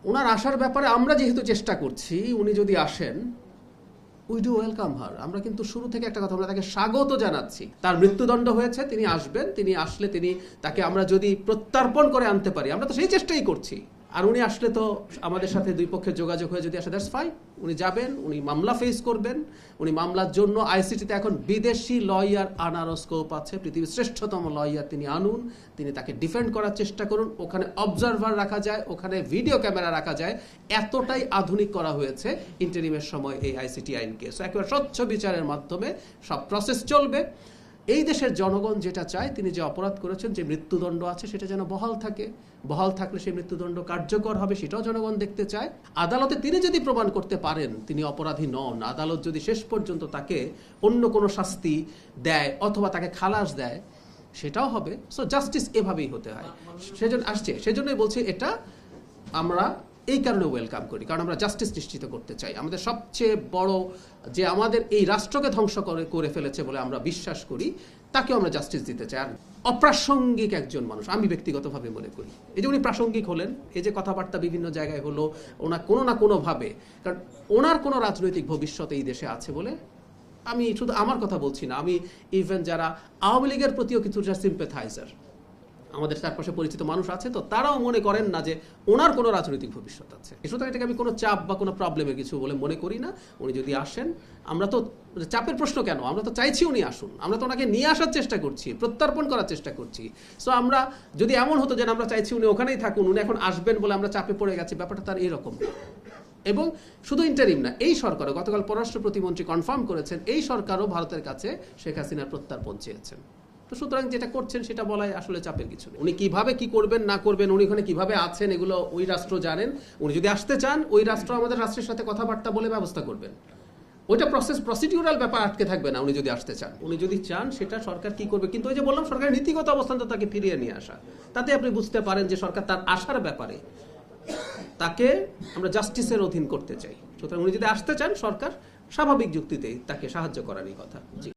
ওনার আসার ব্যাপারে আমরা যেহেতু চেষ্টা করছি, উনি যদি আসেন উই ডু ওয়েলকাম হার। আমরা কিন্তু শুরু থেকে একটা কথা, আমরা তাকে স্বাগত জানাচ্ছি। তার মৃত্যুদণ্ড হয়েছে, তিনি আসবেন, তিনি আসলে তাকে আমরা যদি প্রত্যর্পণ করে আনতে পারি, আমরা তো সেই চেষ্টাই করছি। আর উনি আসলে তো আমাদের সাথে দুই পক্ষের যোগাযোগ হয়ে যদি আসে, দ্যাটস ফাইন। উনি যাবেন, উনি মামলা ফেস করবেন। উনি মামলার জন্য আইসিটিতে এখন বিদেশি লয়ার আনারও স্কোপ আছে। পৃথিবীর শ্রেষ্ঠতম লয়ার তিনি আনুন, তিনি তাকে ডিফেন্ড করার চেষ্টা করুন। ওখানে অবজারভার রাখা যায়, ওখানে ভিডিও ক্যামেরা রাখা যায়। এতটাই আধুনিক করা হয়েছে ইন্টারিমের সময় এই আইসিটি আইনকে। সো একেবারে স্বচ্ছ বিচারের মাধ্যমে সব প্রসেস চলবে। এই দেশের জনগণ যেটা চায়, তিনি যে অপরাধ করেছেন, যে মৃত্যুদণ্ড আছে, সেটা যেন বহাল থাকে। বহাল থাকলে সেই মৃত্যুদণ্ড কার্যকর হবে, সেটাও জনগণ দেখতে চায়। আদালতে তিনি যদি প্রমাণ করতে পারেন তিনি অপরাধী নন, আদালত যদি শেষ পর্যন্ত তাকে অন্য কোনো শাস্তি দেয় অথবা তাকে খালাস দেয়, সেটাও হবে। সো জাস্টিস এভাবেই হতে হয়। সেজন্যই বলছি এটা আমরা এই কারণে ওয়েলকাম করি, কারণ আমরা জাস্টিস নিশ্চিত করতে চাই। আমাদের সবচেয়ে বড় যে আমাদের এই রাষ্ট্রকে ধ্বংস করে ফেলেছে বলে আমরা বিশ্বাস করি, তাকেও আমরা জাস্টিস দিতে চাই। আর অপ্রাসঙ্গিক একজন মানুষ আমি ব্যক্তিগতভাবে মনে করি। এই যে উনি প্রাসঙ্গিক হলেন, এই যে কথাবার্তা বিভিন্ন জায়গায় হলো, ওনার কোনো না কোনোভাবে, কারণ ওনার কোনো রাজনৈতিক ভবিষ্যৎ এই দেশে আছে বলে আমি শুধু আমার কথা বলছি না, আমি ইভেন যারা আওয়ামী লীগের প্রতিও কিছু সিম্প্যাথাইজার, আমাদের চারপাশে পরিচিত মানুষ আছে, তো তারাও মনে করেন না যে ওনার কোনো রাজনৈতিক ভবিষ্যৎ আছে। সুতরাং এটাকে আমি কোনো চাপ বা কোনো প্রবলেমের কিছু বলে মনে করি না। উনি যদি আসেন, আমরা তো চাপের প্রশ্ন কেন, আমরা তো চাইছি উনি আসুন, আমরা তো ওনাকে নিয়ে আসার চেষ্টা করছি, প্রত্যর্পণ করার চেষ্টা করছি। সো আমরা যদি এমন হতো যে আমরা চাইছি উনি ওখানেই থাকুন, উনি এখন আসবেন বলে আমরা চাপে পড়ে গেছি, ব্যাপারটা তার এইরকম। এবং শুধু ইন্টারিম না, এই সরকারও, গতকাল পররাষ্ট্র প্রতিমন্ত্রী কনফার্ম করেছেন, এই সরকারও ভারতের কাছে শেখ হাসিনার প্রত্যর্পণ চেয়েছেন। তো সুতরাং যেটা করছেন সেটা বলাই আসলে চাপের কিছু নেই। উনি কিভাবে কি করবেন না করবেন, উনি ওখানে কিভাবে আছেন, এগুলো ওই রাষ্ট্র জানেন। উনি যদি আসতে চান, ওই রাষ্ট্র আমাদের রাষ্ট্রের সাথে কথাবার্তা বলে ব্যবস্থা করবেন। ওইটা প্রসিডিউরাল ব্যাপার আটকে থাকবে না। উনি যদি আসতে চান, উনি যদি চান, সেটা সরকার কি করবে। কিন্তু ওই যে বললাম, সরকারের নীতিগত অবস্থান তো তাকে ফিরিয়ে নিয়ে আসা, তাতে আপনি বুঝতে পারেন যে সরকার তার আসার ব্যাপারে তাকে আমরা জাস্টিসের অধীন করতে চাই। সুতরাং উনি যদি আসতে চান, সরকার স্বাভাবিক যুক্তিতেই তাকে সাহায্য করারই কথা। জি।